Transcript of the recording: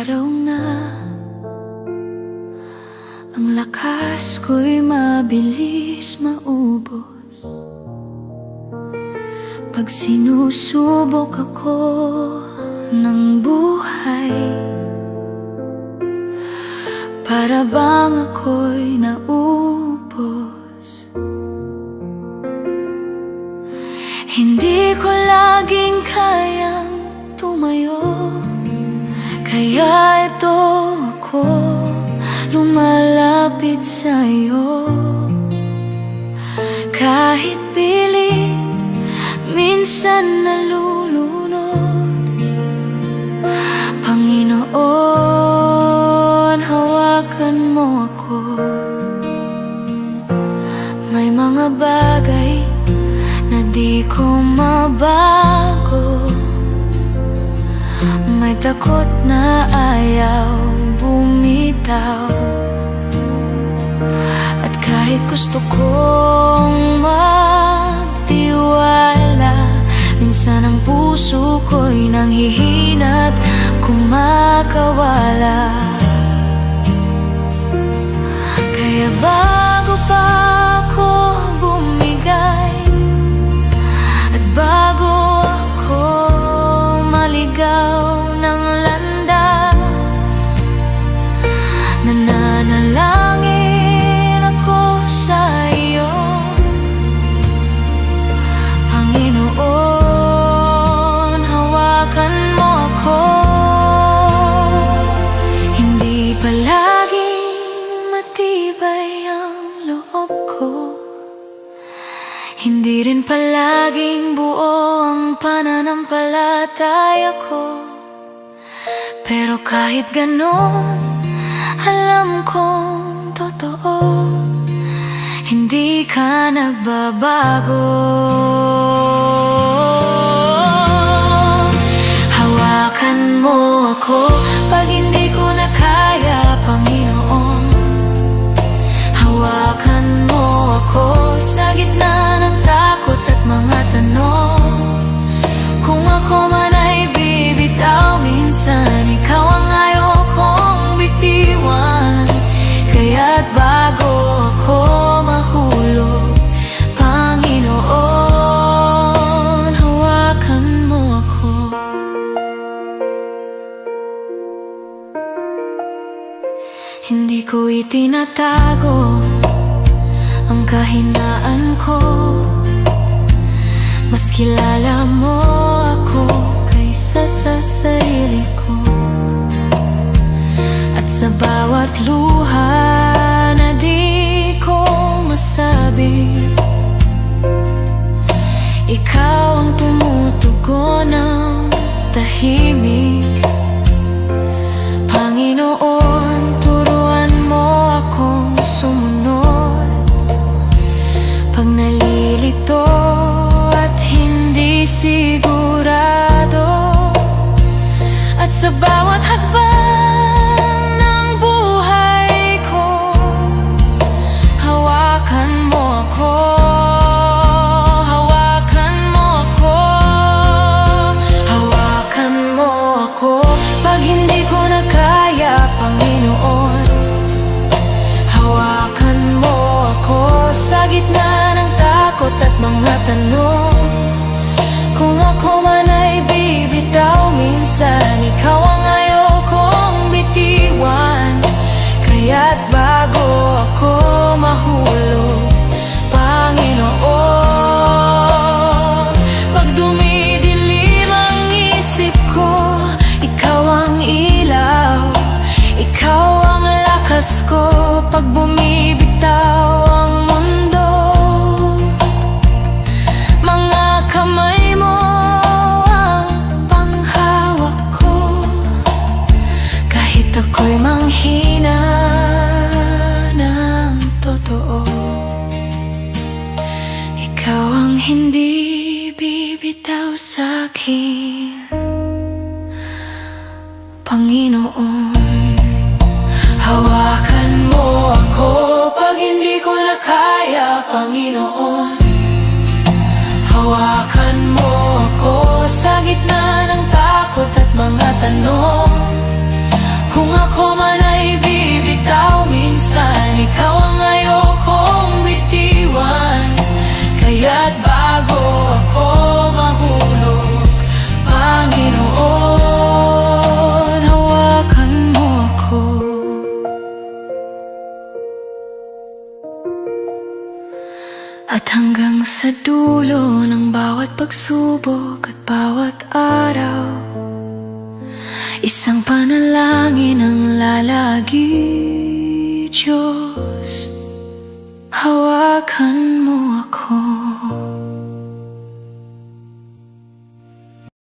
araw na ang lakas ko'y mabilis maubos pag sinusubok ako ng buhay. Para bang ako'y naubos. Hindi ko laging kayang tumayo, kaya ito ako lumalapit sa'yo. Kahit pilit, minsan nalulunod. Panginoon, hawakan mo ako. May mga bagay na di ko mabago. May takot na ayaw bumitaw. At kahit gusto kong magtiwala, minsan ang puso ko'y nanghihina't kumakawala. Kaya bago pa ako bumigay at bago ako maligaw ng landas, nananalangin ako sa iyo. Panginoon, hawakan mo ako. Hindi palaging matibay ang loob ko, hindi rin palaging buo ang pananampalataya ko. Pero kahit ganon, alam kong totoo, hindi ka nagbabago. Hawakan mo ako pag hindi ko na kaya, Panginoon. Hawakan mo ako sa gitna ng takot at mga tanong. Kung ako man ay bibitaw, minsan ikaw ang ayaw kong bitiwan. Kaya't bago ako mahulog, Panginoon, hawakan mo ako. Hindi ko itinatago ang kahinaan ko. Mas kilala mo ako kaysa sa sarili ko. At sa bawat luha na di ko masabi, ikaw ang tumutugon ng tahimik. Panginoon, turuan mo akong sumunod pag nalilito at hindi sigurado. At sa bawat hakbang ng buhay ko, hawakan mo ako. Hawakan mo ako. Hawakan mo ako pag hindi ko na kaya, Panginoon. Hawakan mo ako sa gitna ng takot at mga tanong. Kung ako man ay bibitaw, minsan ikaw ang ayaw kong bitiwan. Kaya't bago ako mahulog, Panginoon, pag dumidilim ang isip ko, ikaw ang ilaw, ikaw ang lakas ko. Pag bumibitaw ang mundo, mga kamay mo ang panghawak ko. Kahit ako'y manghina ng totoo, ikaw ang hindi bibitaw sa'kin, Panginoon. Hawakan mo ako pag hindi ko na kaya, Panginoon. Hawakan mo ako sa gitna ng takot at mga tanong. ako man ay bibitaw minsan, ikaw ang ayokong bitiwan. Kaya't bago ako mahulog, Panginoon, hawakan mo ako. At hanggang sa dulo ng bawat pagsubok at bawat araw, isang panalangin ang lalagi, Diyos, hawakan mo ako.